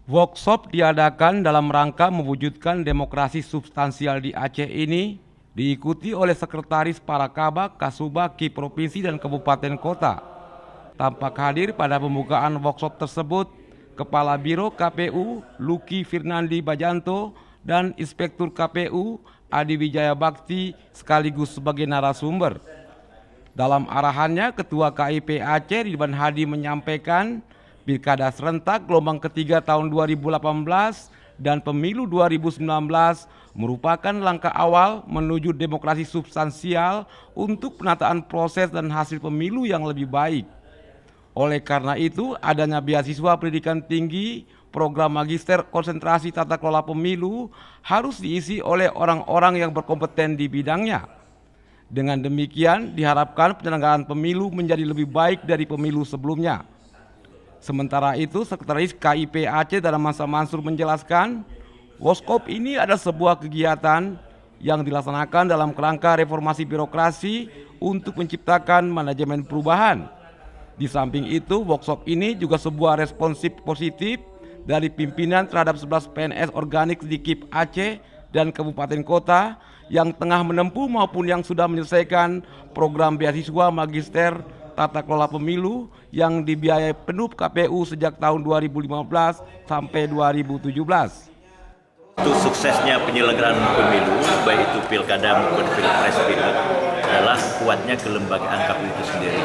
Workshop diadakan dalam rangka mewujudkan demokrasi substansial di Aceh ini diikuti oleh Sekretaris para Kabak, Kasubag, Provinsi dan Kabupaten Kota. Tampak hadir pada pembukaan workshop tersebut Kepala Biro KPU Luki Firnandi Bajanto dan Inspektur KPU Adi Wijaya Bakti sekaligus sebagai narasumber. Dalam arahannya, Ketua KIP Aceh Ridwan Hadi menyampaikan Pilkada serentak gelombang ketiga tahun 2018 dan pemilu 2019 merupakan langkah awal menuju demokrasi substansial untuk penataan proses dan hasil pemilu yang lebih baik. Oleh karena itu, adanya beasiswa pendidikan tinggi, program magister konsentrasi tata kelola pemilu harus diisi oleh orang-orang yang berkompeten di bidangnya. Dengan demikian, diharapkan penyelenggaraan pemilu menjadi lebih baik dari pemilu sebelumnya. Sementara itu, Sekretaris KIP Aceh dalam Masa Mansur menjelaskan, workshop ini adalah sebuah kegiatan yang dilaksanakan dalam kerangka reformasi birokrasi untuk menciptakan manajemen perubahan. Di samping itu, workshop ini juga sebuah responsif positif dari pimpinan terhadap 11 PNS organik di KIP Aceh dan Kabupaten Kota yang tengah menempuh maupun yang sudah menyelesaikan program beasiswa magister tata kelola pemilu yang dibiayai penuh KPU sejak tahun 2015 sampai 2017. Untuk suksesnya penyelenggaraan pemilu, baik itu pilkada maupun pilpres adalah kuatnya kelembagaan KPU itu sendiri.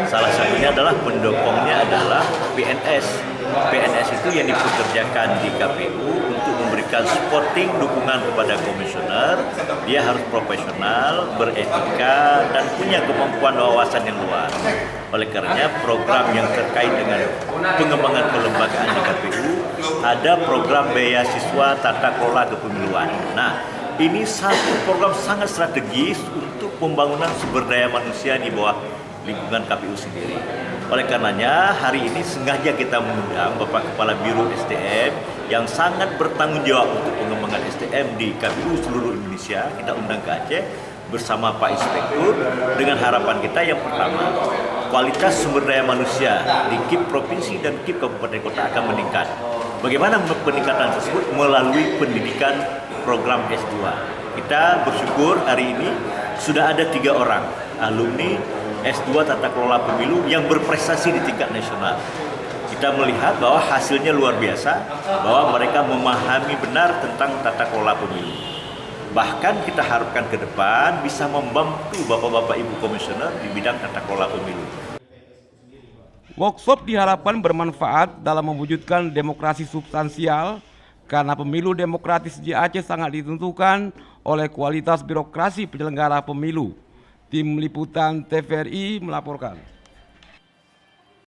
Salah satunya adalah pendukungnya adalah PNS. PNS itu yang dipekerjakan di KPU untuk memberikan supporting dukungan kepada komisioner. Dia harus profesional, beretika, dan punya kemampuan wawasan yang luas. Oleh karenanya program yang terkait dengan pengembangan kelembagaan di KPU ada program beasiswa tata kelola kepemiluan. Nah, ini satu program sangat strategis untuk pembangunan sumber daya manusia di bawah lingkungan KPU sendiri. Oleh karenanya hari ini sengaja kita mengundang Bapak Kepala Biro SDM yang sangat bertanggung jawab untuk pengembangan SDM di KPU seluruh Indonesia. Kita undang ke Aceh bersama Pak Inspektur dengan harapan kita yang pertama, kualitas sumber daya manusia di KIP Provinsi dan KIP Kabupaten Kota akan meningkat. Bagaimana peningkatan tersebut? Melalui pendidikan program S2. Kita bersyukur hari ini sudah ada 3 orang alumni S2 Tata Kelola Pemilu yang berprestasi di tingkat nasional. Kita melihat bahwa hasilnya luar biasa, bahwa mereka memahami benar tentang tata kelola pemilu. Bahkan kita harapkan ke depan bisa membantu Bapak-Bapak Ibu Komisioner di bidang tata kelola pemilu. Workshop diharapkan bermanfaat dalam mewujudkan demokrasi substansial karena pemilu demokratis di Aceh sangat ditentukan oleh kualitas birokrasi penyelenggara pemilu. Tim Liputan TVRI melaporkan.